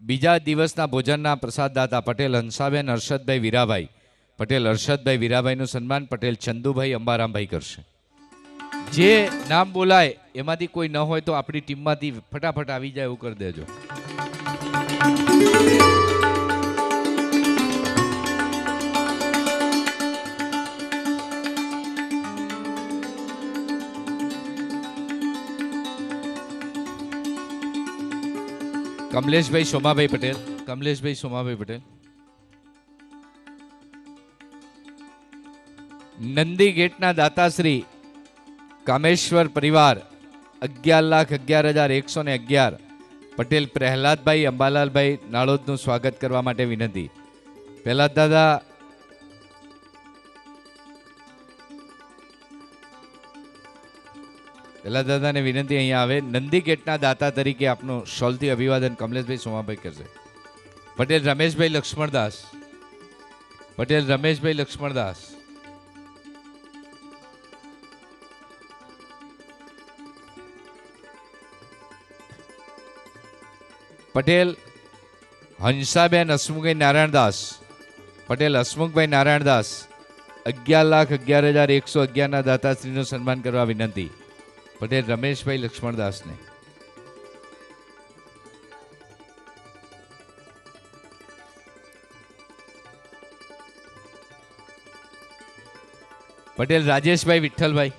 બીજા દિવસના ભોજનના પ્રસાદદાતા પટેલ હંસાબેન હર્ષદભાઈ વીરાભાઈ. પટેલ હર્ષદભાઈ વીરાભાઈનું સન્માન પટેલ ચંદુભાઈ અંબારામભાઈ કરશે. જે નામ બોલાય એમાંથી કોઈ ન હોય તો આપણી ટીમમાંથી ફટાફટ આવી જાય એવું કરી દેજો. કમલેશભાઈ સોમાભાઈ પટેલ. કમલેશભાઈ સોમાભાઈ પટેલ. નંદી ગેટના દાતાશ્રી કામેશ્વર પરિવાર 11,11,111 પટેલ પ્રહલાદભાઈ અંબાલાલભાઈ નાળોદનું સ્વાગત કરવા માટે વિનંતી. પ્રહલાદ દાદા દાદાને વિનંતી અહીંયા આવે. નંદી ગેટના દાતા તરીકે આપનું શોલથી અભિવાદન કમલેશભાઈ સોમાભાઈ કરશે. પટેલ રમેશભાઈ લક્ષ્મણદાસ. પટેલ રમેશભાઈ લક્ષ્મણદાસ. પટેલ હંસાબેન હસમુખભાઈ નારાયણદાસ. પટેલ હસમુખભાઈ નારાયણદાસ 11,11,111 દાતાશ્રીનું સન્માન કરવા વિનંતી. પટેલ રમેશભાઈ લક્ષ્મણદાસને. પટેલ રાજેશભાઈ વિઠ્ઠલભાઈ.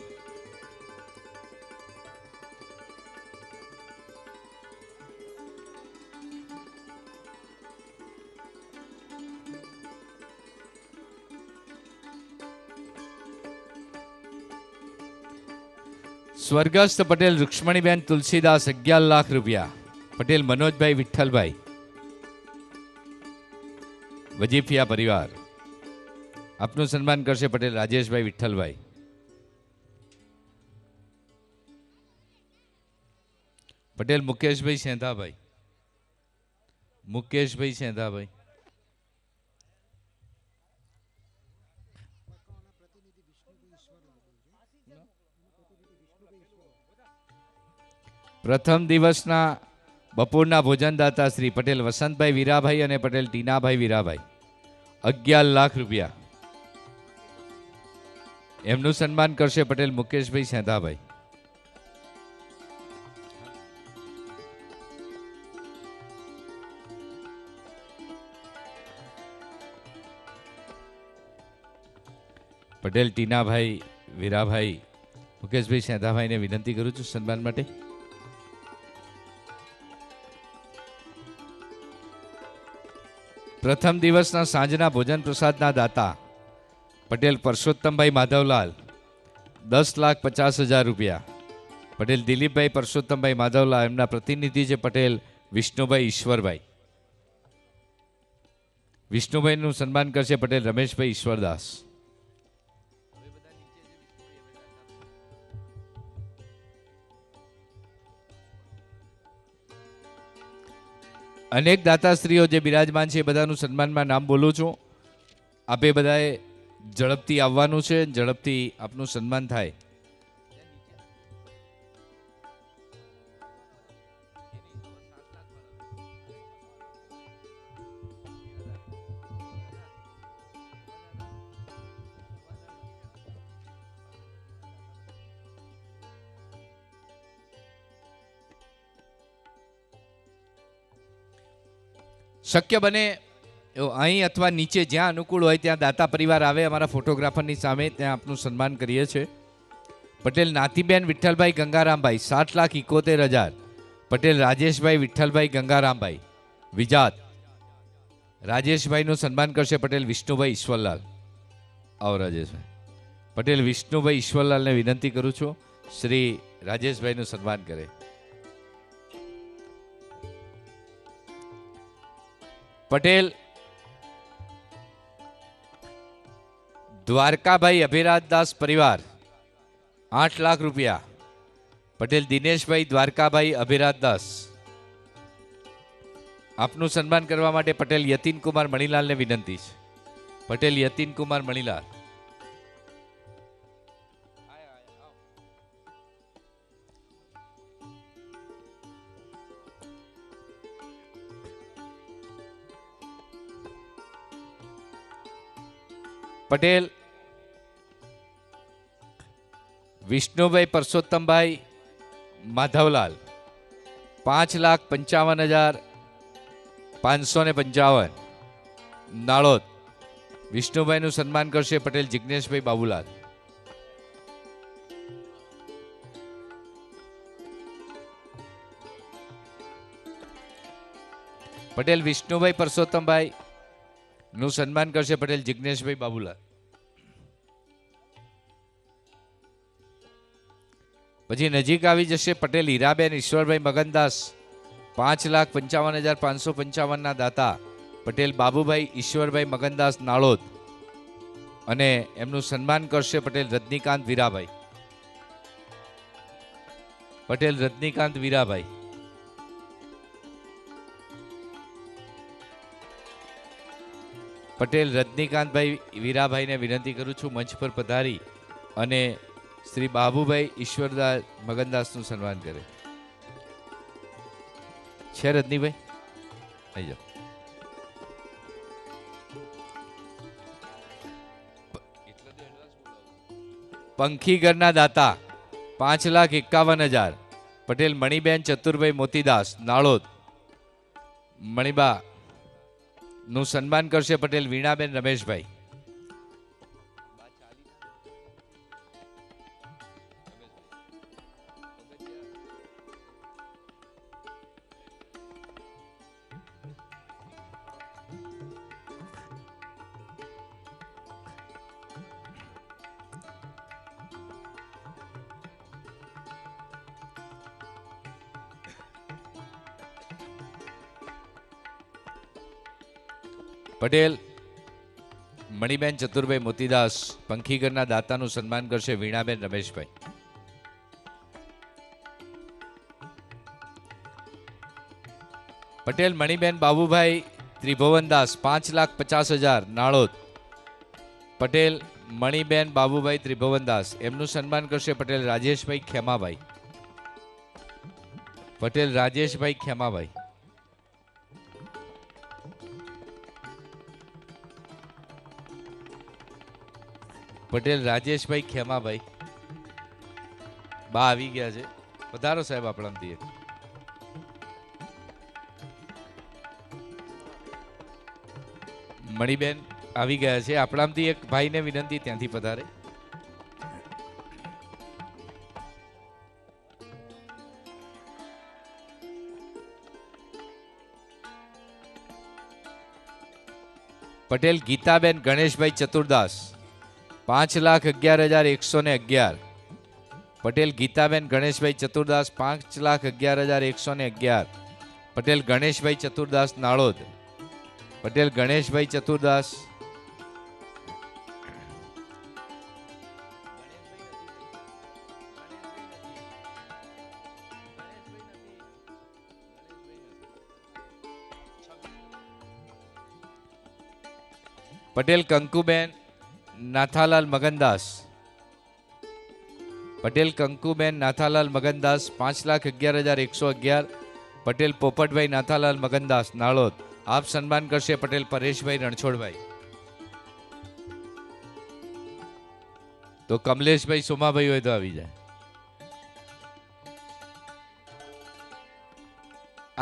સ્વર્ગસ્થ પટેલ રૂક્ષ્મણીબેન તુલસીદાસ 11 લાખ રૂપિયા. પટેલ મનોજભાઈ વિઠ્ઠલભાઈ વજીફિયા પરિવાર. આપનું સન્માન કરશે પટેલ રાજેશભાઈ વિઠ્ઠલભાઈ. પટેલ મુકેશભાઈ સેંધાભાઈ. મુકેશભાઈ સેંધાભાઈ. પ્રથમ દિવસના બપોરના ભોજનદાતા શ્રી પટેલ વસંતભાઈ વીરાભાઈ અને પટેલ ટીનાભાઈ વીરાભાઈ 11 લાખ રૂપિયા. એમનું સન્માન કરશે પટેલ મુકેશભાઈ સેંધાભાઈ. પટેલ ટીનાભાઈ વીરાભાઈ મુકેશભાઈ સેંધાભાઈને વિનંતી કરું છું સન્માન માટે. પ્રથમ દિવસના સાંજના ભોજન પ્રસાદના દાતા પટેલ પરસોત્તમભાઈ માધવલાલ 10,50,000 રૂપિયા. પટેલ દિલીપભાઈ પરસોત્તમભાઈ માધવલાલ. એમના પ્રતિનિધિ છે પટેલ વિષ્ણુભાઈ ઈશ્વરભાઈ. વિષ્ણુભાઈનું સન્માન કરશે પટેલ રમેશભાઈ ઈશ્વરદાસ. અનેક દાતાશ્રીઓ જે બિરાજમાન છે એ બધાનું સન્માનમાં નામ બોલું છું. આપે બધાએ ઝડપથી આવવાનું છે. ઝડપથી આપનું સન્માન થાય. શક્ય બને અહીં અથવા નીચે જ્યાં અનુકૂળ હોય ત્યાં દાતા પરિવાર આવે અમારા ફોટોગ્રાફરની સામે, ત્યાં આપનું સન્માન કરીએ છીએ. પટેલ નાતીબેન વિઠ્ઠલભાઈ ગંગારામભાઈ 7,71,000. પટેલ રાજેશભાઈ વિઠ્ઠલભાઈ ગંગારામભાઈ વિજાત. રાજેશભાઈનું સન્માન કરશે પટેલ વિષ્ણુભાઈ ઈશ્વરલાલ. આવો રાજેશભાઈ. પટેલ વિષ્ણુભાઈ ઈશ્વરલાલને વિનંતી કરું છું શ્રી રાજેશભાઈનું સન્માન કરે. પટેલ દ્વારકાભાઈ અભિરાજદાસ પરિવાર 8 લાખ રૂપિયા. પટેલ દિનેશભાઈ દ્વારકાભાઈ અભિરાજદાસ. આપનું સન્માન કરવા માટે પટેલ યતીનકુમાર મણીલાલને વિનંતી છે. પટેલ યતીનકુમાર મણીલાલ. પટેલ વિષ્ણુભાઈ પરસોત્તમભાઈ માધવલાલ 5,55,555 નાળોદ. વિષ્ણુભાઈનું સન્માન કરશે પટેલ જિજ્ઞેશભાઈ બાબુલાલ. પટેલ વિષ્ણુભાઈ પરસોત્તમભાઈ નું સન્માન કરશે પટેલ જિજ્ઞેશભાઈ બાબુલાલ. પછી નજીક આવી જશે પટેલ હીરાબેન ઈશ્વરભાઈ મગનદાસ 5,55,555 ના દાતા પટેલ બાબુભાઈ ઈશ્વરભાઈ મગનદાસ નાળોદ અને એમનું સન્માન કરશે પટેલ રજનીકાંત વીરાભાઈ. પટેલ રજનીકાંત વીરાભાઈ. પટેલ રજનીકાંતભાઈ વીરાભાઈને વિનંતી કરું છું મંચ પર પધારી અને શ્રી બાબુભાઈ ઈશ્વરદાસ મગનદાસનું સન્માન કરે. છે રજનીભાઈ? આવી જાઓ. પંખીગરના દાતા 5,51,000 પટેલ મણિબેન ચતુરભાઈ મોતીદાસ નાળોદ. મણિબા નું સન્માન કરશે પટેલ વીણાબેન રમેશભાઈ. પટેલ મણિબેન ચતુરભાઈ મોતીદાસ પંખીગરના દાતાનું સન્માન કરશે વીણાબેન રમેશભાઈ. પટેલ મણિબેન બાબુભાઈ ત્રિભુવનદાસ 5,50,000 નાળોદ. પટેલ મણિબેન બાબુભાઈ ત્રિભુવનદાસ એમનું સન્માન કરશે પટેલ રાજેશભાઈ ખેમાભાઈ. પટેલ રાજેશભાઈ ખેમાભાઈ. પટેલ રાજેશભાઈ ખેમાભાઈ. બા આવી ગયા છે, પધારો સાહેબ આપણામાંથી. મણિબેન આવી ગયા છે આપણામાંથી. એક ભાઈને વિનંતી ત્યાંથી પધારે. પટેલ ગીતાબેન ગણેશભાઈ ચતુરદાસ 5,11,111. પટેલ ગીતાબેન ગણેશભાઈ ચતુરદાસ 5,11,111. પટેલ ગણેશભાઈ ચતુરદાસ નાળોદ. પટેલ ગણેશભાઈ ચતુરદાસ. પટેલ કંકુબેન નાથાલાલ મગનદાસ. પટેલ કંકુબેન નાથાલાલ મગનદાસ 5,11,111. પટેલ પોપટભાઈ નાથાલાલ મગનદાસ નાળોદ. આપ સન્માન કરશે પટેલ પરેશભાઈ રણછોડભાઈ. તો કમલેશભાઈ સોમાભાઈ હોય તો આવી જાય.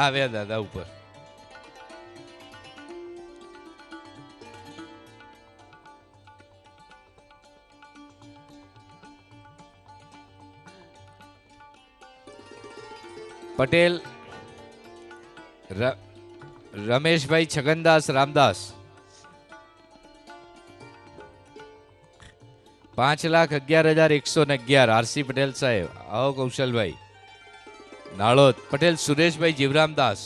આવ્યા દાદા ઉપર. પટેલ રમેશભાઈ છગનદાસ રામદાસ 5,11,111. આરસી પટેલ સાહેબ. આવો કૌશલભાઈ નાળોદ. પટેલ સુરેશભાઈ જીવરામદાસ.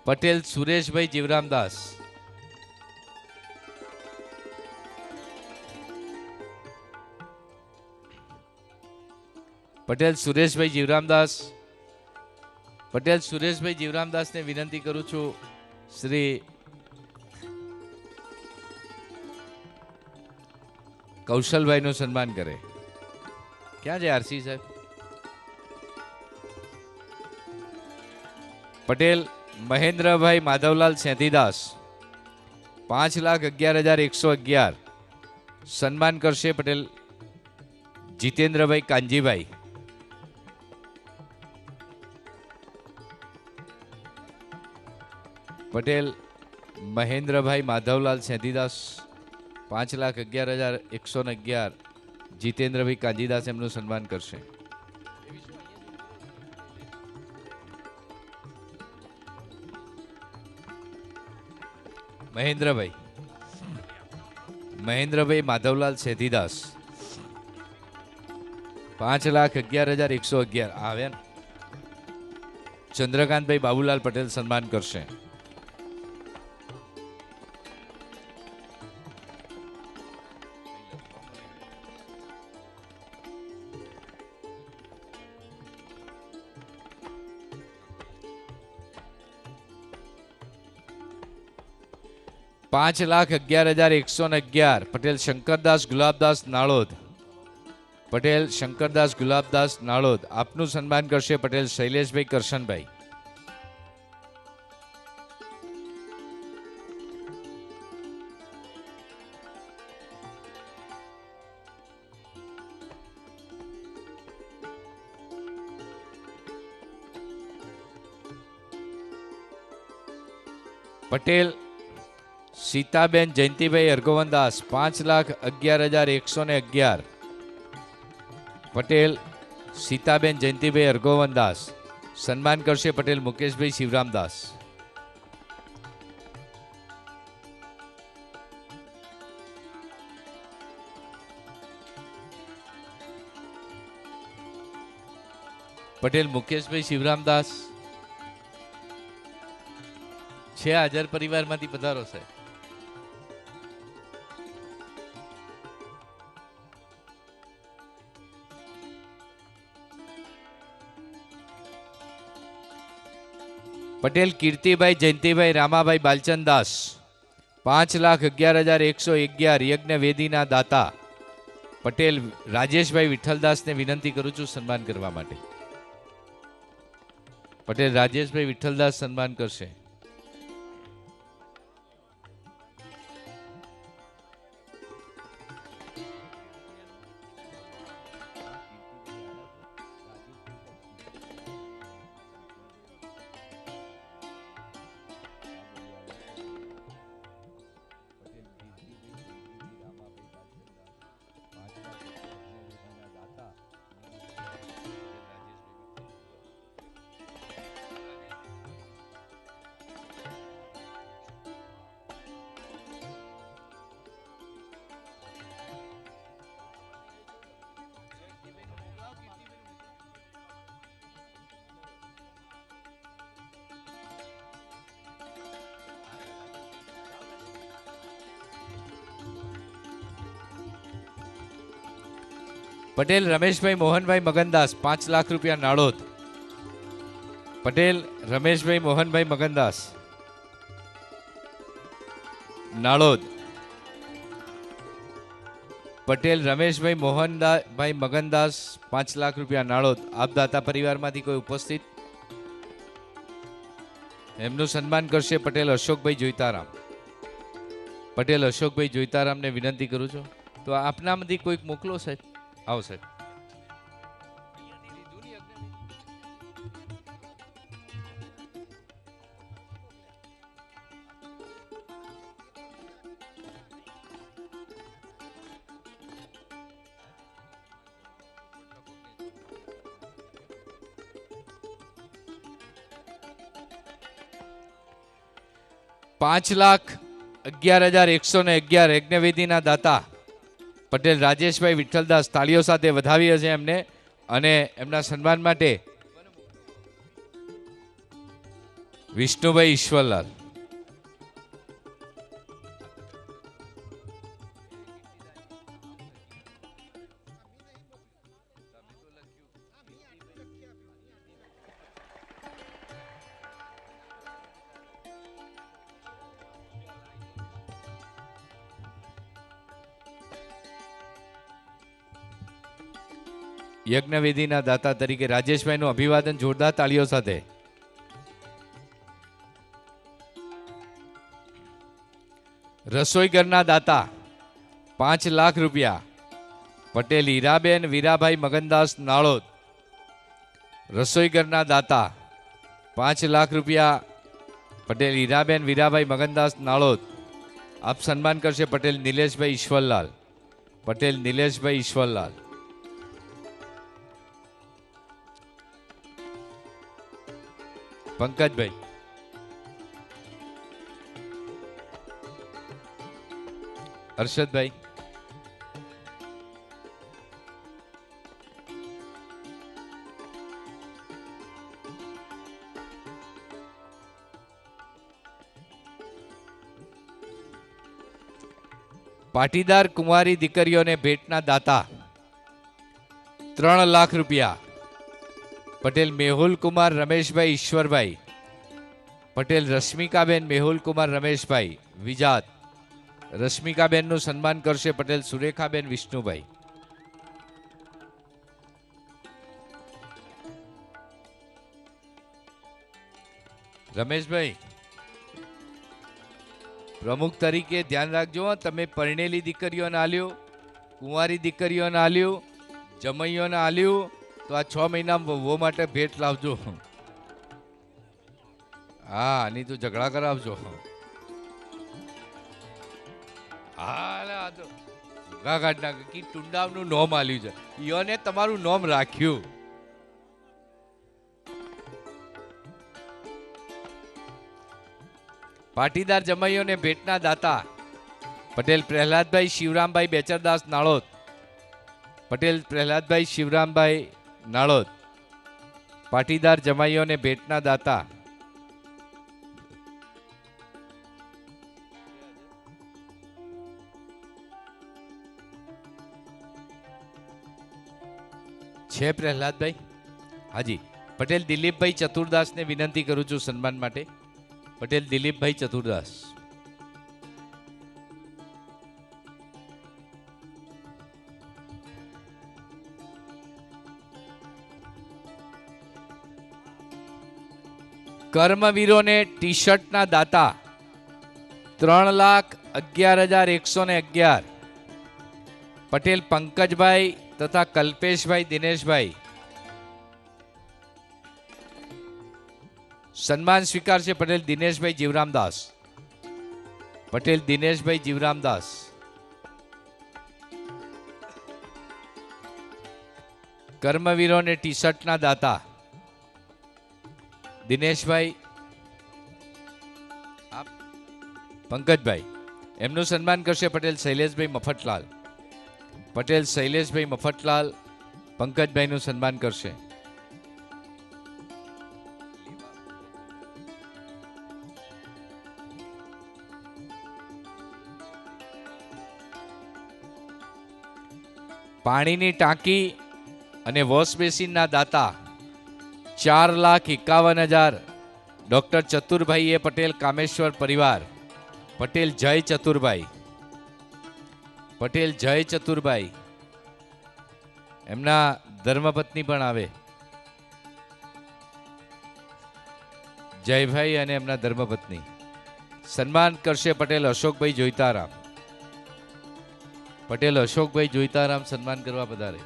પટેલ સુરેશભાઈ જીવરામદાસ. પટેલ સુરેશભાઈ જીવરામદાસ. પટેલ સુરેશભાઈ જીવરામદાસને વિનંતી કરું છું શ્રી કૌશલભાઈનું સન્માન કરે. ક્યાં છે આરસી સાહેબ? પટેલ મહેન્દ્રભાઈ માધવલાલ સેંધીદાસ 5,11,111. સન્માન કરશે પટેલ જીતેન્દ્રભાઈ કાંજીભાઈ. પટેલ મહેન્દ્રભાઈ માધવલાલ સેંધીદાસ 5,11,111. જીતેન્દ્રભાઈ કાંજીદાસ એમનું સન્માન કરશે. મહેન્દ્રભાઈ માધવલાલ સેંધીદાસ 5,11,111 આવ્યા. ચંદ્રકાંતભાઈ બાબુલાલ પટેલ સન્માન કરશે. ₹5,11,111 પટેલ શંકરદાસ ગુલાબદાસ નાળોદ. પટેલ શંકરદાસ ગુલાબદાસ નાળોદ આપનું સન્માન કરશે પટેલ શૈલેષભાઈ કરશનભાઈ. પટેલ સીતાબેન જયંતિભાઈ હરગોવનદાસ 5,11,111. પટેલ સીતાબેન જયંતિભાઈ હરગોવનદાસ સન્માન કરશે પટેલ મુકેશભાઈ શિવરામદાસ. પટેલ મુકેશભાઈ શિવરામદાસ છે હાજર પરિવારમાંથી પધારો છે. પટેલ કીર્તિભાઈ જયંતિભાઈ રામાભાઈ બાલચંદાસ 5,11,111 યજ્ઞ વેદીના દાતા. પટેલ રાજેશભાઈ વિઠ્ઠલદાસને વિનંતી કરું છું સન્માન કરવા માટે. પટેલ રાજેશભાઈ વિઠ્ઠલદાસ સન્માન કરશે. પટેલ રમેશભાઈ મોહનભાઈ મગનદાસ 5 લાખ રૂપિયા નાળોદ. પટેલ રમેશભાઈ મોહનભાઈ મગનદાસ નાળોદ. પટેલ રમેશભાઈ મોહનભાઈ મગનદાસ 5 લાખ રૂપિયા નાળોદ. આપ દાતા પરિવારમાંથી કોઈ ઉપસ્થિત? એમનું સન્માન કરશે પટેલ અશોકભાઈ જોઈતારામ. પટેલ અશોકભાઈ જોઈતારામને વિનંતી કરું છું તો આપનામાંથી કોઈક મોકલો સાહેબ. આવો સાહેબ. ₹5,11,111 યજ્ઞવેદીના દાતા પટેલ રાજેશભાઈ વિઠ્ઠલદાસ તાળીઓ સાથે વધાવીએ છે એમને અને એમના સન્માન માટે વિષ્ણુભાઈ ઈશ્વરલાલ. યજ્ઞવેદીના દાતા તરીકે રાજેશભાઈનું અભિવાદન જોરદાર તાળીઓ સાથે. રસોઈ ઘરના દાતા ₹5 લાખ. પટેલ હીરાબેન વીરાભાઈ મગનદાસ નાળોદ, રસોઈઘરના દાતા, ₹5 લાખ. પટેલ હીરાબેન વીરાભાઈ મગનદાસ નાળોદ. આપ સન્માન કરશે પટેલ નિલેશભાઈ ઈશ્વરલાલ. પટેલ નિલેશભાઈ ઈશ્વરલાલ. પંકજભાઈ. હર્ષદભાઈ. પાટીદાર કુંવારી દીકરીઓને ભેટના દાતા ₹3 લાખ. પટેલ મેહુલ કુમાર રમેશભાઈ ઈશ્વરભાઈ. પટેલ રશ્મિકાબેન મેહુલ કુમાર રમેશભાઈ વિજાત. રશ્મિકાબેનનું સન્માન કરશે પટેલ સુરેખાબેન વિષ્ણુભાઈ. રમેશભાઈ, પ્રમુખ તરીકે ધ્યાન રાખજો. તમે પરણેલી દીકરીઓને આલ્યો, કુંવારી દીકરીઓને આલ્યું, જમૈયોને આલ્યું, તો આ 6 મહિનામાં વહુ માટે ભેટ લાવજો. હા, નહીં તો ઝઘડા કરાવજો. હા, તો ભૂગા કાઢ નાખે કે ટુંડાવનું નોમ આલ્યું છે, ઈઓને તમારું નોમ રાખ્યું. પાટીદાર જમાઈઓને ભેટના દાતા પટેલ પ્રહલાદભાઈ શિવરામભાઈ બેચરદાસ નાળોદ. પટેલ પ્રહલાદભાઈ શિવરામભાઈ નાળોદ. પાટીદાર જમાઈઓને ભેટના દાતા. છે પ્રહલાદભાઈ? હાજી. પટેલ દિલીપભાઈ ચતુરદાસને વિનંતી કરું છું સન્માન માટે. પટેલ દિલીપભાઈ ચતુરદાસ. કર્મવીરોને ટી શર્ટના દાતા ₹3,11,111. પટેલ પંકજભાઈ તથા કલ્પેશભાઈ દિનેશભાઈ. સન્માન સ્વીકારશે પટેલ દિનેશભાઈ જીવરામદાસ. પટેલ દિનેશભાઈ જીવરામદાસ. કર્મવીરોને ટી શર્ટના દાતા દિનેશભાઈ પંકજભાઈ. એમનું સન્માન કરશે પટેલ શૈલેષભાઈ મફતલાલ. પટેલ શૈલેષભાઈ મફતલાલ પંકજભાઈનું સન્માન કરશે. પાણીની ટાંકી અને વોશ બેસિનના દાતા ₹4,51,000. ડોક્ટર ચતુરભાઈ એ પટેલ કામેશ્વર પરિવાર. પટેલ જય ચતુરભાઈ. પટેલ જય ચતુરભાઈ. એમના ધર્મપત્ની પણ આવે, જયભાઈ અને એમના ધર્મપત્ની. સન્માન કરશે પટેલ અશોકભાઈ જોઈતારામ. પટેલ અશોકભાઈ જોઈતારામ સન્માન કરવા પધારે.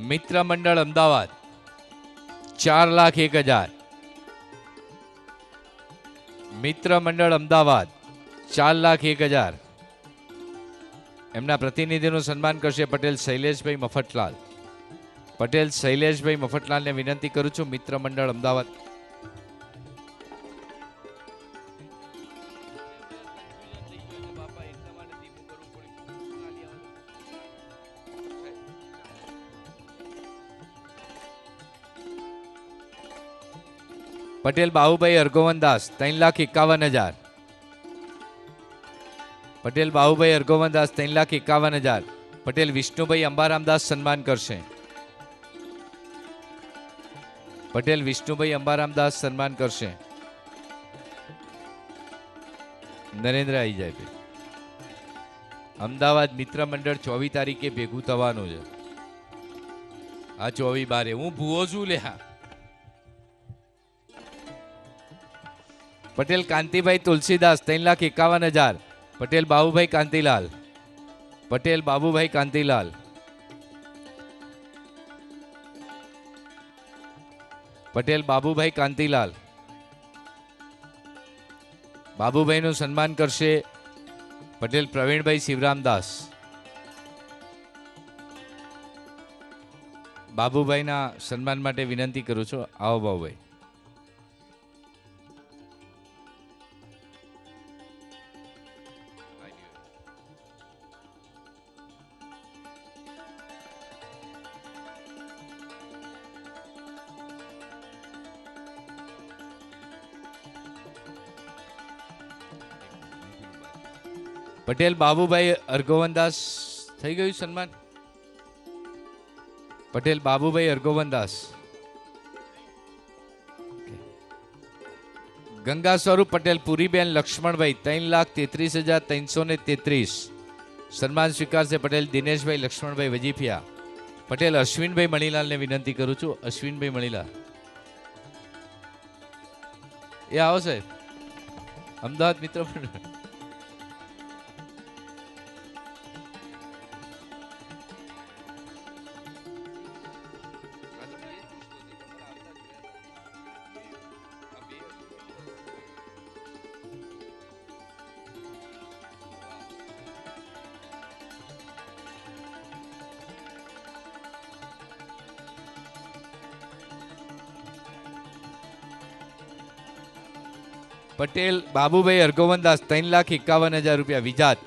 મિત્ર મંડળ અમદાવાદ ₹4,01,000. મિત્ર મંડળ અમદાવાદ ₹4,01,000. એમના પ્રતિનિધિનું સન્માન કરશે પટેલ શૈલેષભાઈ મફતલાલ. પટેલ શૈલેષભાઈ મફતલાલને વિનંતી કરું છું મિત્ર મંડળ અમદાવાદ. પટેલ બાહુભાઈ હરગોવનદાસ ₹3,51,000. પટેલ બાહુભાઈ હરગોવનદાસ ₹3,51,000. પટેલ વિષ્ણુભાઈ અંબારામદાસ સન્માન કરશે. પટેલ વિષ્ણુભાઈ અંબારામદાસ સન્માન કરશે. નરેન્દ્ર આવી જાય. અમદાવાદ મિત્ર મંડળ 24 તારીખે ભેગું થવાનું છે. આ 24/12 હું ભૂવો છું લ્યા. પટેલ કાંતિભાઈ તુલસીદાસ 3,51,000. પટેલ બાબુભાઈ કાંતિલાલ. પટેલ બાબુભાઈ કાંતિલાલ. પટેલ બાબુભાઈ કાંતિલાલ. બાબુભાઈનું સન્માન કરશે પટેલ પ્રવીણભાઈ શિવરામદાસ. બાબુભાઈના સન્માન માટે વિનંતી કરું છું. આવો બાબુભાઈ. પટેલ બાબુભાઈ અર્ગોવનદાસ થઈ ગયું સન્માન. પટેલ બાબુભાઈ અર્ગોવનદાસ. ગંગા સ્વરૂપ પટેલ પુરીબેન લક્ષ્મણભાઈ 3,33,333. સન્માન સ્વીકારશે પટેલ દિનેશભાઈ લક્ષ્મણભાઈ વજીફિયા. પટેલ અશ્વિનભાઈ મણીલાલને વિનંતી કરું છું. અશ્વિનભાઈ મણીલાલ એ આવો સાહેબ. અમદાવાદ મિત્રો પટેલ બાબુભાઈ અર્ગોવનદાસ 3,51,000 રૂપિયા વિજાત.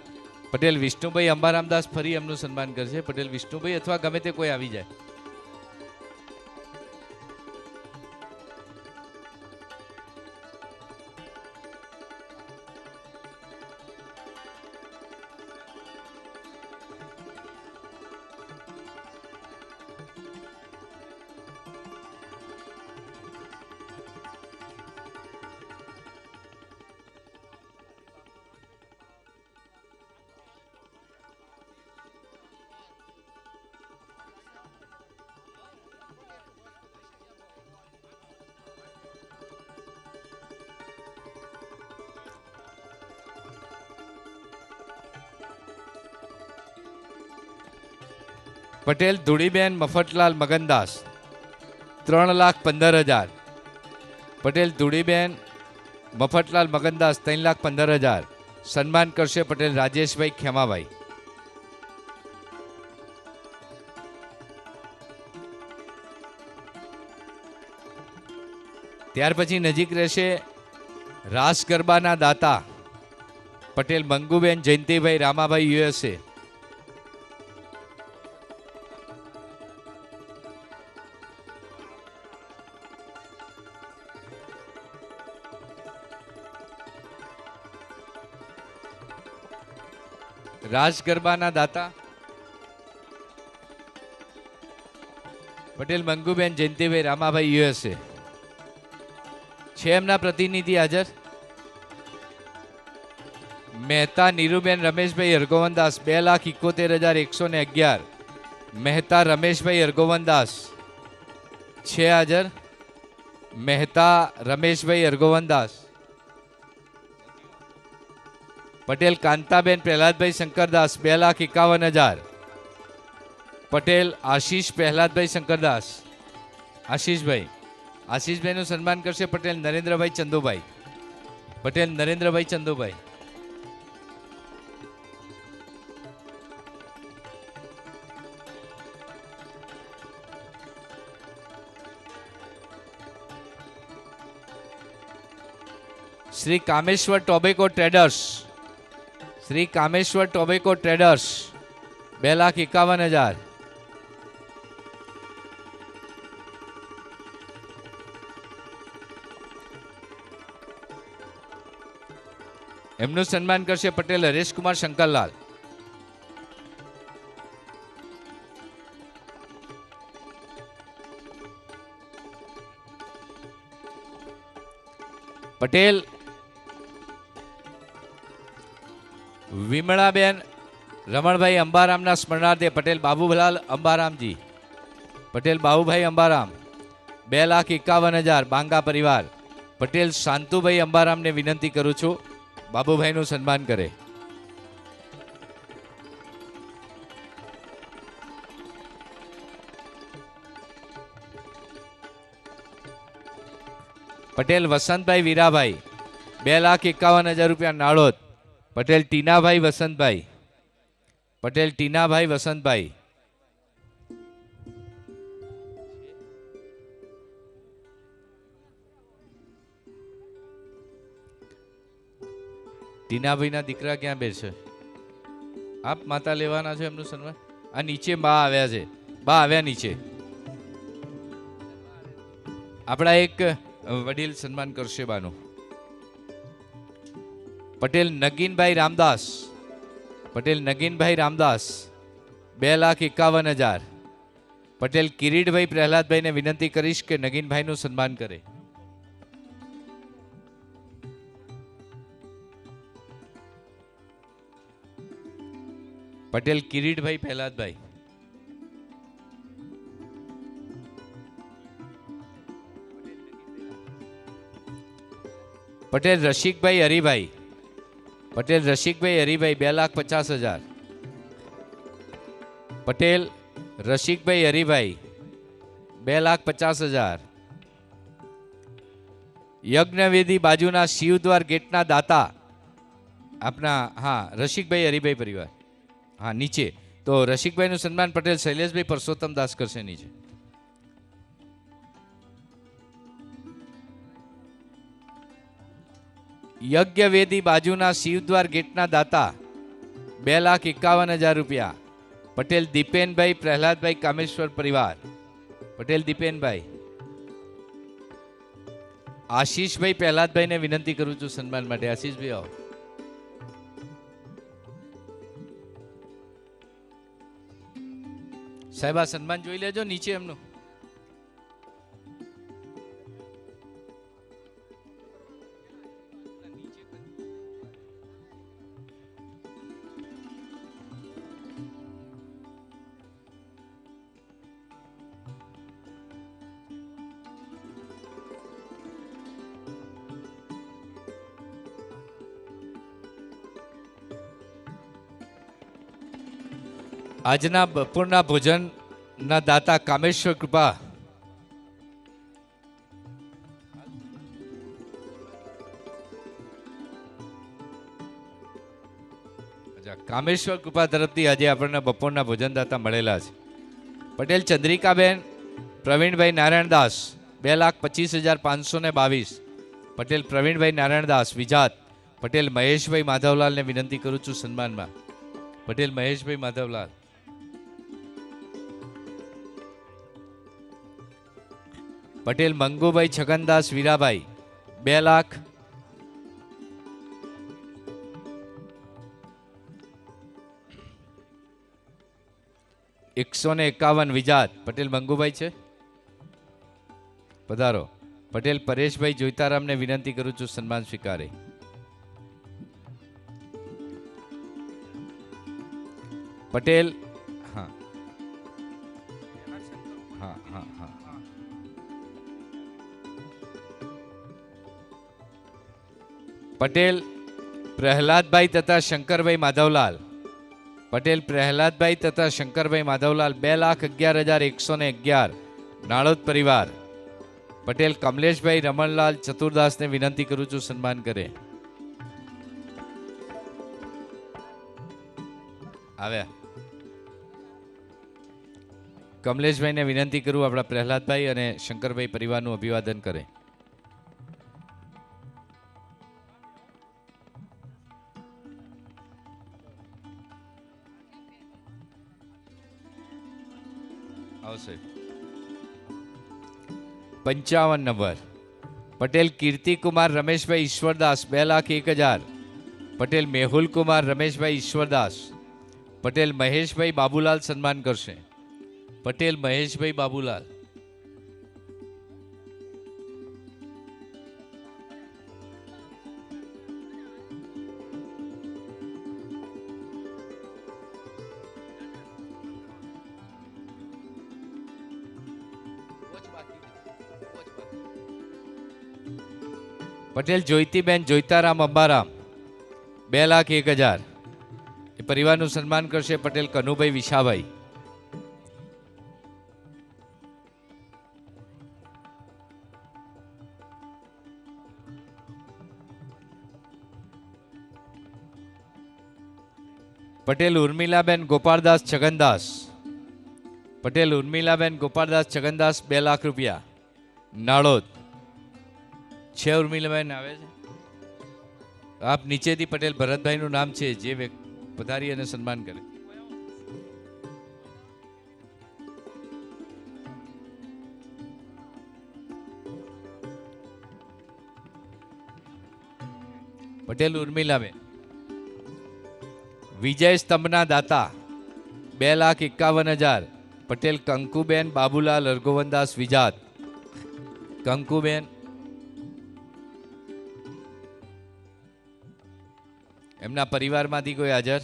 પટેલ વિષ્ણુભાઈ અંબારામદાસ ફરી એમનું સન્માન કરશે. પટેલ વિષ્ણુભાઈ અથવા ગમે તે કોઈ આવી જાય. પટેલ ધુડીબેન મફતલાલ મગનદાસ 3,15,000. પટેલ ધુડીબેન મફતલાલ મગનદાસ 3,15,000. સન્માન કરશે પટેલ રાજેશભાઈ ખેમાભાઈ. ત્યાર પછી નજીક રહેશે રાસ ગરબાના દાતા પટેલ મંગુબેન જયંતિભાઈ રામાભાઈ યુએસએ. રાસ ગરબાના દાતા પટેલ મંગુબેન જયંતિભાઈ રામાભાઈ યુએસએ છે. એમના પ્રતિનિધિ હાજર. મહેતા નીરુબેન રમેશભાઈ અર્ગોવનદાસ 2,71,111. મહેતા રમેશભાઈ અર્ગોવનદાસ છે હાજર. મહેતા રમેશભાઈ અર્ગોવનદાસ. પટેલ કાંતાબેન પ્રહલાદભાઈ શંકરદાસ 2,51,000. પટેલ આશીષ પ્રહલાદભાઈ શંકરદાસ. આશીષભાઈનું સન્માન કરશે Patel Narendrabhai Chandubhai. Patel Narendrabhai Chandubhai. Shri Kameshwar tobacco traders. Shri Kameshwar tobacco traders 2,51,000. એમનું સન્માન કરશે પટેલ હરેશકુમાર શંકરલાલ. પટેલ વિમળાબેન રમણભાઈ અંબારામના સ્મરણાર્થે પટેલ બાબુલાલ અંબારામજી. પટેલ બાબુભાઈ અંબારામ 2,51,000 બાંગા પરિવાર. પટેલ શાંતુભાઈ અંબારામને વિનંતી કરું છું બાબુભાઈનું સન્માન કરે. પટેલ વસંતભાઈ વીરાભાઈ 2,51,000 રૂપિયા નાળોદ. પટેલ ટીનાભાઈ વસંતભાઈ. પટેલ ટીનાભાઈ વસંતભાઈ. ટીનાભાઈના દીકરા ક્યાં બેસે? આપ માતા લેવાના છો એમનું સન્માન? આ નીચે બા આવ્યા છે, બા આવ્યા નીચે. આપણા એક વડીલ સન્માન કરશે બાનું. પટેલ નગીનભાઈ રામદાસ. પટેલ નગીનભાઈ રામદાસ 2,51,000. પટેલ કિરીટભાઈ પ્રહલાદભાઈને વિનંતી કરીશ કે નગીનભાઈનું સન્માન કરે. પટેલ કિરીટભાઈ પ્રહલાદભાઈ. પટેલ રસિકભાઈ હરિભાઈ. પટેલ રસિકભાઈ હરિભાઈ 2,50,000. પટેલ રસિકભાઈ હરિભાઈ 2,50,000. યજ્ઞવેદી બાજુના શિવદ્વાર ગેટના દાતા આપના, હા, રસિકભાઈ હરિભાઈ પરિવાર. હા, નીચે. તો રસિકભાઈનું સન્માન પટેલ શૈલેષભાઈ પરસોત્તમ દાસ કરશે નીચે. યજ્ઞવેદી બાજુના શિવદ્વાર ગેટના દાતા 2,51,000 રૂપિયા. પટેલ દીપેનભાઈ પ્રહલાદભાઈ કામેશ્વર પરિવાર. પટેલ દીપેનભાઈ. આશીષભાઈ પ્રહલાદભાઈને વિનંતી કરું છું સન્માન માટે. આશીષભાઈ આવો. સાહેબ આ સન્માન જોઈ લેજો નીચે એમનું. આજના બપોરના ભોજનના દાતા કામેશ્વર કૃપા. કામેશ્વર કૃપા તરફથી આજે આપણને બપોરના ભોજનદાતા મળેલા છે. પટેલ ચંદ્રિકાબેન પ્રવીણભાઈ નારાયણદાસ 2,25,522. પટેલ પ્રવીણભાઈ નારાયણદાસ વિજાત. પટેલ મહેશભાઈ માધવલાલને વિનંતી કરું છું સન્માનમાં. પટેલ મહેશભાઈ માધવલાલ. પટેલ મંગુભાઈ છગનદાસ વીરાભાઈ 2,01,51 વિજાત. પટેલ મંગુભાઈ છે, પધારો. પટેલ પરેશભાઈ જોઈતારામને વિનંતી કરું છું સન્માન સ્વીકારે. પટેલ, હા હા હા હા. પટેલ પ્રહલાદભાઈ તથા શંકરભાઈ માધવલાલ. પટેલ પ્રહલાદભાઈ તથા શંકરભાઈ માધવલાલ 2,11,111 નાળોદ પરિવાર. પટેલ કમલેશભાઈ રમણલાલ ચતુરદાસને વિનંતી કરું છું સન્માન કરે. આવ્યા. કમલેશભાઈને વિનંતી કરું આપણા પ્રહલાદભાઈ અને શંકરભાઈ પરિવારનું અભિવાદન કરે. આવશે. 55 નંબર પટેલ કીર્તિકુમાર રમેશભાઈ ઈશ્વરદાસ 2,01,000. પટેલ મેહુલકુમાર રમેશભાઈ ઈશ્વરદાસ. પટેલ મહેશભાઈ બાબુલાલ સન્માન કરશે. પટેલ મહેશભાઈ બાબુલાલ. પટેલ જ્યોતિબેન જોઈતારામ અંબારામ 2,01,000. એ પરિવારનું સન્માન કરશે પટેલ કનુભાઈ વિશાભાઈ. પટેલ ઉર્મિલાબેન ગોપાળદાસ છગનદાસ. પટેલ ઉર્મિલાબેન ગોપાળદાસ છગનદાસ 2 લાખ રૂપિયા નાળોદ. છે ઉર્મિલાબેન આવે છે આપ નીચેથી પટેલ ભરતભાઈનું નામ છે જે પધારી અને સન્માન કરે. પટેલ ઉર્મિલાબેન. વિજય સ્તંભના દાતા 2,51,000. પટેલ કંકુબેન બાબુલાલ હરગોવનદાસ વિજાત. કંકુબેન એમના પરિવારમાંથી કોઈ હાજર?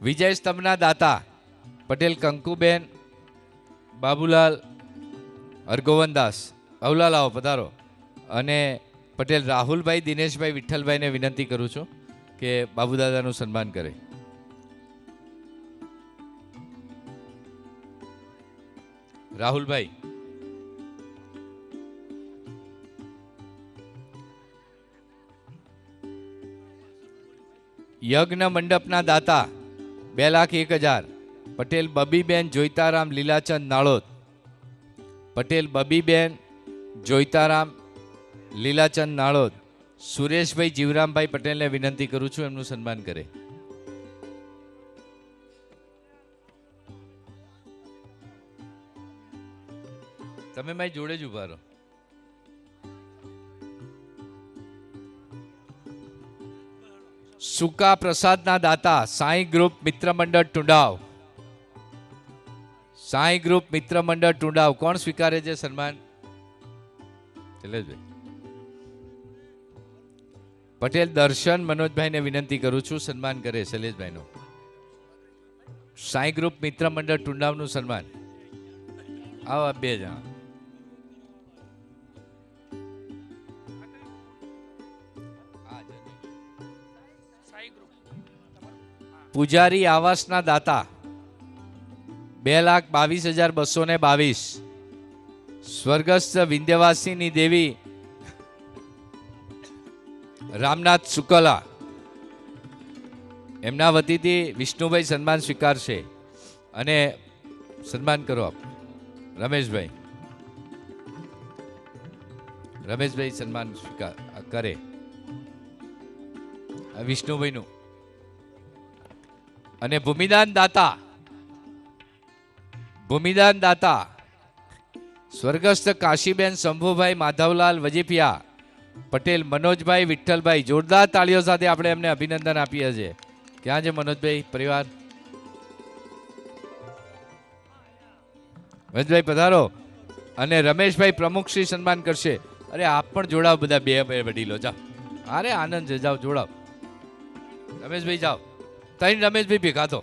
વિજય સ્તંભના દાતા પટેલ કંકુબેન બાબુલાલ હરગોવનદાસ. અવલાલ આવો પધારો. અને પટેલ રાહુલભાઈ દિનેશભાઈ વિઠ્ઠલભાઈને વિનંતી કરું છું કે બાબુદાદાનું સન્માન કરે. રાહુલભાઈ. યજ્ઞ મંડપના દાતા 2,01,000. પટેલ બબીબેન જોઈતારામ લીલાચંદ નાળોદ. પટેલ બબીબેન જોઈતારામ લીલાચંદ નાળોદ. સુરેશભાઈ જીવરામભાઈ પટેલને વિનંતી કરું છું એમનું સન્માન કરે. તમે મારી જોડે જ ઉભા રહો. સુકા પ્રસાદના દાતા સાંઈ ગ્રુપ મિત્ર મંડળ ટુંડાવ. સાંઈ ગ્રુપ મિત્ર મંડળ ટુંડાવ. કોણ સ્વીકારે છે સન્માન? શૈલેષભાઈ. પટેલ દર્શન મનોજભાઈને વિનંતી કરું છું સન્માન કરે શૈલેષભાઈનું. સાંઈ ગ્રુપ મિત્ર મંડળ ટુંડાવનું સન્માન. આવો બે જણા. પૂજારી આવાસના દાતા 2,22,222. સ્વર્ગસ્થ વિંધ્યવાસીની દેવી રામનાથ શુક્લા. એમના વતીથી વિષ્ણુભાઈ સન્માન સ્વીકારશે અને સન્માન કરો આપ. રમેશભાઈ. રમેશભાઈ સન્માન સ્વીકાર કરે વિષ્ણુભાઈનું. અને ભૂમિદાન દાતા સ્વર્ગસ્થ કાશીબેન શંભુભાઈ માધવલાલ વજીફિયા. પટેલ મનોજભાઈ વિઠ્ઠલભાઈ. જોરદાર તાળીઓ સાથે આપણે એમને અભિનંદન આપીએ છીએ. ક્યાં છે મનોજભાઈ પરિવાર? મનોજભાઈ પધારો. અને રમેશભાઈ પ્રમુખશ્રી સન્માન કરશે. અરે આપ પણ જોડાવ બધા બે વડીલો. જાઓ. અરે આનંદ છે, જાઓ જોડાવ. રમેશભાઈ જાઓ. તઈ રમેશભાઈ ભેગા તો.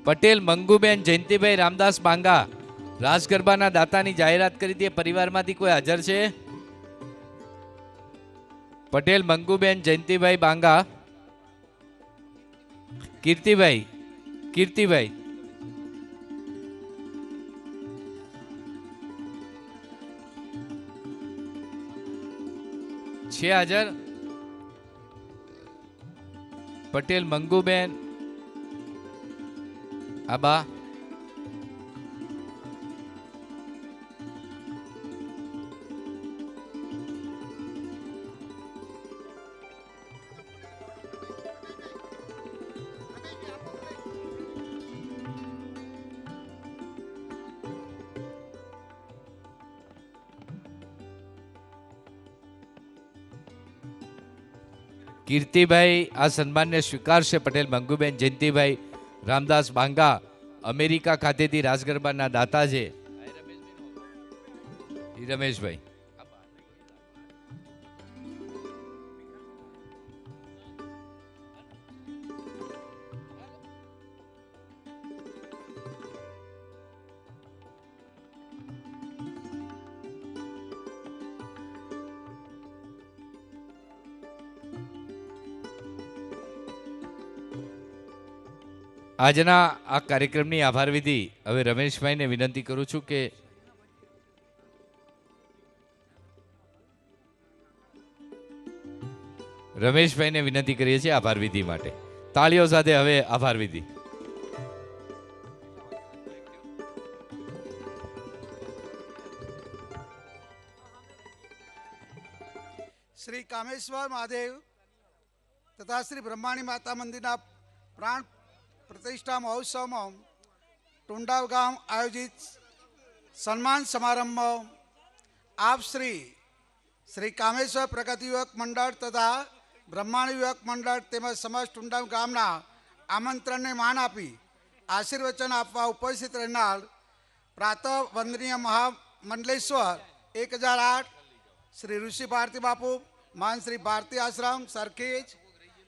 પટેલ મંગુબેન જયંતિભાઈ રામદાસ બાંગા. રાસ ગરબાના દાતાની જાહેરાત કરી હતી. પરિવારમાંથી કોઈ હાજર છે? પટેલ મંગુબેન જયંતિભાઈ બાંગા. કીર્તિભાઈ છે હાજર? પટેલ મંગુબેન આબા. કીર્તિભાઈ આ સન્માનને સ્વીકારશે. પટેલ મંગુબેન જયંતિભાઈ રામદાસ બાંગા અમેરિકા ખાતેથી રાસ ગરબાના દાતા છે. રમેશભાઈ આજના આ કાર્યક્રમની આભાર વિધિ હવે રમેશભાઈને વિનંતી કરું છું કે રમેશભાઈને વિનંતી કરીએ છીએ આભાર વિધિ માટે. તાળીઓ સાથે હવે આભાર વિધિ. શ્રી કામેશ્વર મહાદેવ તથા શ્રી બ્રહ્માણી માતા મંદિરના પ્રાણ પ્રતિષ્ઠા મહોત્સવમાં ટુંડાવ ગામ આયોજિત સન્માન સમારંભમાં આપ શ્રી કામેશ્વર પ્રગતિ યુવક મંડળ તથા બ્રહ્માણી યુવક મંડળ તેમજ સમાજ ટુંડાવ ગામના આમંત્રણને માન આપી આશીર્વચન આપવા ઉપસ્થિત રહેનાર પ્રાતઃ વંદનીય મહામંડલેશ્વર 1008 શ્રી ઋષિ ભારતી બાપુ, મહાન શ્રી ભારતી આશ્રમ સરખેજ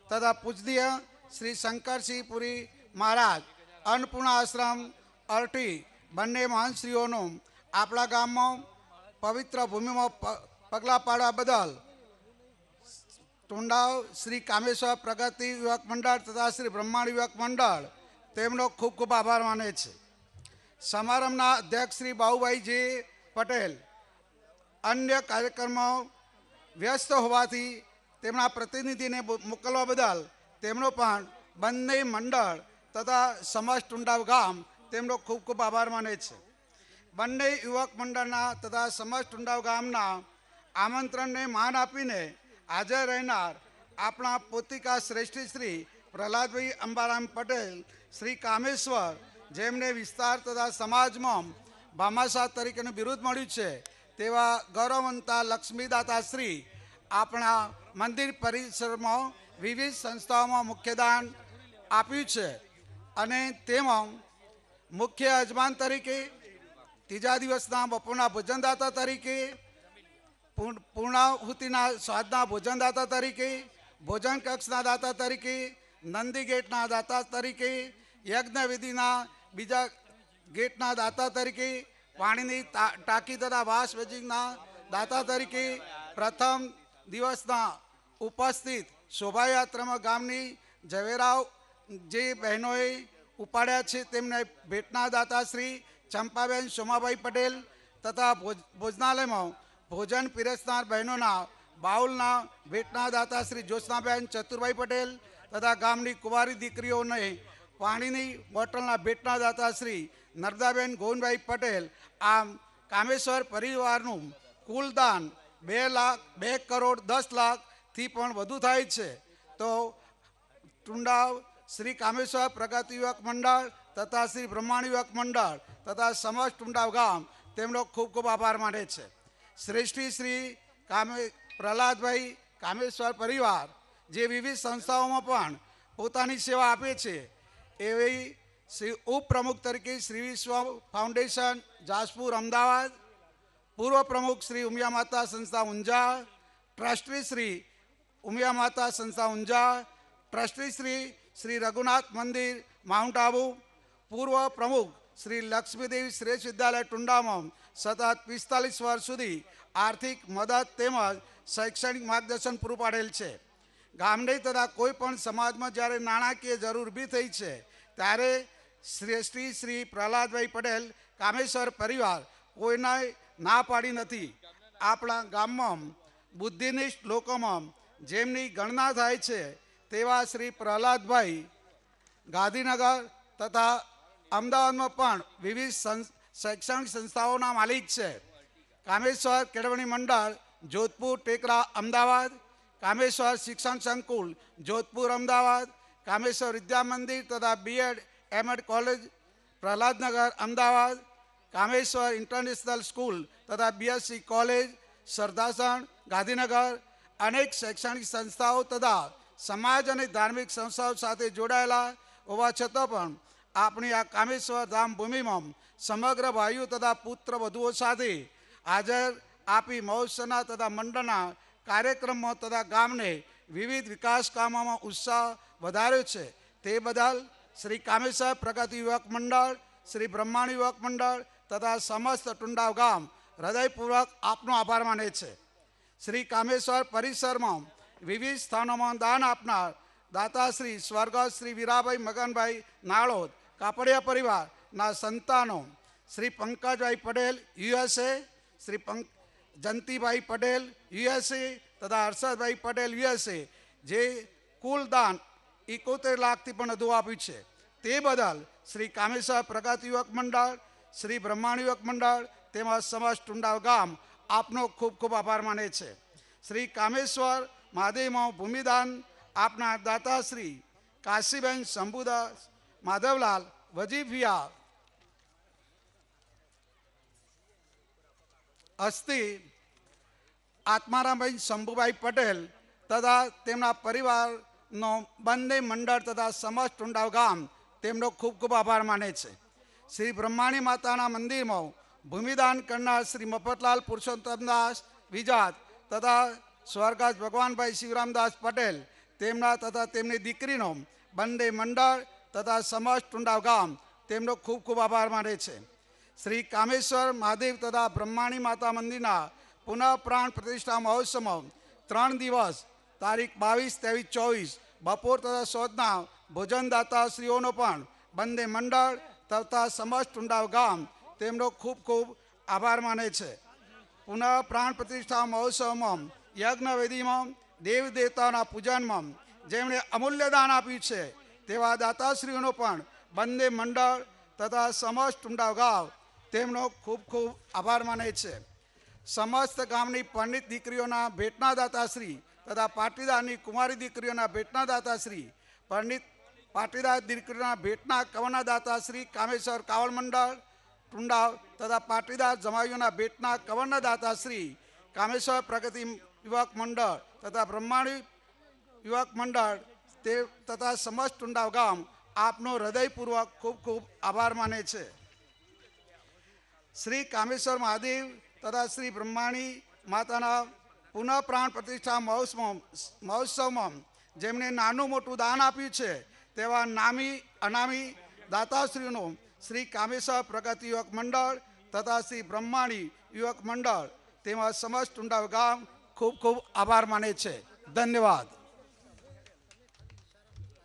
તથા પૂજનીય શ્રી શંકરસિંહ પુરી મહારાજ અન્નપૂર્ણા આશ્રમ અરઠી બંને મહાનશ્રીઓનું આપણા ગામમાં પવિત્ર ભૂમિમાં પગલાં પાડવા બદલ ટુંડાવ શ્રી કામેશ્વર પ્રગતિ યુવક મંડળ તથા શ્રી બ્રહ્માંડ યુવક મંડળ તેમનો ખૂબ ખૂબ આભાર માને છે. સમારંભના અધ્યક્ષ શ્રી બાબુભાઈજી પટેલ અન્ય કાર્યક્રમમાં વ્યસ્ત હોવાથી તેમના પ્રતિનિધિને મોકલવા બદલ તેમનો પણ બંને મંડળ તથા સમાજ ટુંડાવ ગામ તેમનો ખૂબ ખૂબ આભાર માને છે. બંને યુવક મંડળના તથા સમાજ ટુંડાવ ગામના આમંત્રણને માન આપીને હાજર રહેનાર આપણા પોતિકા શ્રેષ્ઠ શ્રી પ્રહલાદભાઈ અંબારામ પટેલ શ્રી કામેશ્વર, જેમને વિસ્તાર તથા સમાજમાં ભામાશાહ તરીકેનું બિરુદ મળ્યું છે તેવા ગૌરવવંતા લક્ષ્મીદાતા શ્રી આપણા મંદિર પરિસરમાં વિવિધ સંસ્થાઓમાં મુખ્યદાન આપ્યું છે અને તેમાં મુખ્ય યજમાન તરીકે, ત્રીજા દિવસના બપોરના ભોજનદાતા તરીકે, પૂર્ણાહુતિના સ્વાદના ભોજનદાતા તરીકે, ભોજન કક્ષના દાતા તરીકે, નંદી ગેટના દાતા તરીકે, યજ્ઞ વિધિના બીજા ગેટના દાતા તરીકે, પાણીની ટાંકી તથા વાસ વેજિંગના દાતા તરીકે, પ્રથમ દિવસના ઉપસ્થિત શોભાયાત્રામાં ગામની ઝવેરાઓ જે બહેનોએ ઉપાડ્યા છે તેમને ભેટના દાતા શ્રી ચંપાબેન સોમાભાઈ પટેલ તથા ભોજનાલયમાં ભોજન પીરસનાર બહેનોના બાઉલના ભેટના દાતા શ્રી જ્યોત્સનાબેન ચતુરભાઈ પટેલ તથા ગામની કુંવારી દીકરીઓને પાણીની બોટલના ભેટના દાતા શ્રી નર્મદાબેન ગોવિંદભાઈ પટેલ. આમ કામેશ્વર પરિવારનું કુલ દાન 2,10,00,000થી પણ વધુ થાય છે. તો ટુંડાવ શ્રી કામેશ્વર પ્રગતિ યુવક મંડળ તથા શ્રી બ્રહ્માણી યુવક મંડળ તથા સમાજ ટુંડાવ ગામ તેમનો ખૂબ ખૂબ આભાર માને છે. શ્રેષ્ઠી શ્રી પ્રહલાદભાઈ કામેશ્વર પરિવાર જે વિવિધ સંસ્થાઓમાં પણ પોતાની સેવા આપે છે એવી શ્રી ઉપપ્રમુખ તરીકે શ્રી વિશ્વ ફાઉન્ડેશન જાસપુર અમદાવાદ, પૂર્વ પ્રમુખ શ્રી ઉમિયા માતા સંસ્થા ઊંઝા, ટ્રસ્ટી શ્રી ઉમિયા માતા સંસ્થા ઊંઝા, ટ્રસ્ટી શ્રી રઘુનાથ મંદિર માઉન્ટ આબુ, પૂર્વ પ્રમુખ શ્રી લક્ષ્મીદેવી શ્રેષ્ઠ વિદ્યાલય ટુંડામાં સતત 45 વર્ષ સુધી આર્થિક મદદ તેમજ શૈક્ષણિક માર્ગદર્શન પૂરું પાડેલ છે. ગામને તથા કોઈ પણ સમાજમાં જ્યારે નાણાકીય જરૂર ઊભી થઈ છે ત્યારે શ્રેષ્ઠી શ્રી પ્રહલાદભાઈ પટેલ કામેશ્વર પરિવાર કોઈને ના પાડી નથી. આપણા ગામમાં બુદ્ધિનિષ્ઠ લોકોમાં જેમની ગણના થાય છે તેવા શ્રી પ્રહલાદભાઈ ગાંધીનગર તથા અમદાવાદમાં પણ વિવિધ શૈક્ષણિક સંસ્થાઓના માલિક છે. કામેશ્વર કેળવણી મંડળ જોધપુર ટેકરા અમદાવાદ, કામેશ્વર શિક્ષણ સંકુલ જોધપુર અમદાવાદ, કામેશ્વર વિદ્યા મંદિર તથા B.Ed M.Ed college Prahlad Nagar Ahmedabad, Kameshwar international school તથા BSc કોલેજ સરદાસણ ગાંધીનગર, અનેક શૈક્ષણિક સંસ્થાઓ તથા સમાજ અને ધાર્મિક સંસ્થાઓ સાથે જોડાયેલા હોવા છતાં પણ આપણી આ કામેશ્વર ધામ ભૂમિમાં સમગ્ર ભાઈઓ તથા પુત્ર વધુઓ સાથે હાજર આપી મહોત્સવના તથા મંડળના કાર્યક્રમમાં તથા ગામને વિવિધ વિકાસ કામોમાં ઉત્સાહ વધાર્યો છે. તે બદલ શ્રી કામેશ્વર પ્રગતિ યુવક મંડળ, શ્રી બ્રહ્માણી યુવક મંડળ તથા સમસ્ત ટુંડાવ ગામ હૃદયપૂર્વક આપનો આભાર માને છે. શ્રી કામેશ્વર પરિસરમાં વિવિધ સ્થાનોમાં દાન આપનાર દાતાશ્રી સ્વર્ગસ્થ શ્રી વીરાભાઈ મગનભાઈ નાળોદ કાપડિયા પરિવારના સંતાનો શ્રી પંકજભાઈ પટેલ યુએસએ, શ્રી જંતીભાઈ પટેલ યુએસએ તથા હર્ષદભાઈ પટેલ યુએસએ, જે કુલ દાન 71 લાખથી પણ વધુ આપ્યું છે. તે બદલ શ્રી કામેશ્વર પ્રગતિ યુવક મંડળ, શ્રી બ્રહ્માણી યુવક મંડળ તેમજ સમસ્ત ટુંડાવ ગામ આપનો ખૂબ ખૂબ આભાર માને છે. શ્રી કામેશ્વર મહાદેવમાં ભૂમિદાન આપનાર દાતાશ્રી કાશીબેન શંભુદાસ માધવલાલ વજીફિયા અસ્તિ, આત્મારામભાઈ શંભુભાઈ પટેલ તથા તેમના પરિવારનો બંને મંડળ તથા સમસ્ત ટુંડાવ ગામ તેમનો ખૂબ ખૂબ આભાર માને છે. શ્રી બ્રહ્માણી માતાના મંદિરમાં ભૂમિદાન કરનાર શ્રી મફતલાલ પુરુષોત્તમદાસ વિજાત તથા સ્વર્ગસ્થ ભગવાનભાઈ શિવરામદાસ પટેલ તેમના તથા તેમની દીકરીનો બંને મંડળ તથા સમસ્ત ટુંડાવ ગામ તેમનો ખૂબ ખૂબ આભાર માને છે. શ્રી કામેશ્વર મહાદેવ તથા બ્રહ્માણી માતા મંદિરના પુનઃ પ્રાણ પ્રતિષ્ઠા મહોત્સવમાં 3 દિવસ તારીખ 22, 23, 24 બપોર તથા સોદના ભોજનદાતાશ્રીઓનો પણ બંને મંડળ તથા સમસ્ત ટુંડાવ ગામ તેમનો ખૂબ ખૂબ આભાર માને છે. પુનઃ પ્રાણ પ્રતિષ્ઠા મહોત્સવમાં યજ્ઞવેદીમાં દેવ દેવતાના પૂજનમાં જેમણે અમૂલ્ય દાન આપ્યું છે તેવા દાતાશ્રીઓનો પણ બંને મંડળ તથા સમસ્ત ટુંડાવ ગામ તેમનો ખૂબ ખૂબ આભાર માને છે. સમસ્ત ગામની પરણિત દીકરીઓના ભેટના દાતાશ્રી તથા પાટીદારની કુમારી દીકરીઓના ભેટના દાતાશ્રી, પરણિત પાટીદાર દીકરીઓના ભેટના કવનના દાતાશ્રી કામેશ્વર કાવડ મંડળ ટુંડાવ તથા પાટીદાર જમાઈઓના ભેટના કવનના દાતાશ્રી કામેશ્વર પ્રગતિ યુવક મંડળ તથા બ્રહ્માણી યુવક મંડળ તે તથા સમસ્ત ટુંડાવ ગામ આપનો હૃદયપૂર્વક ખૂબ ખૂબ આભાર માને છે. શ્રી કામેશ્વર મહાદેવ તથા શ્રી બ્રહ્માણી માતાના પુનઃ પ્રાણ પ્રતિષ્ઠા મહોત્સવમાં જેમણે નાનું મોટું દાન આપ્યું છે તેવા નામી અનામી દાતાશ્રીઓનો શ્રી કામેશ્વર પ્રગતિ યુવક મંડળ તથા શ્રી બ્રહ્માણી યુવક મંડળ તેમજ સમસ્ત ટુંડાવ ગામ ખૂબ ખૂબ આભાર માને છે. ધન્યવાદ.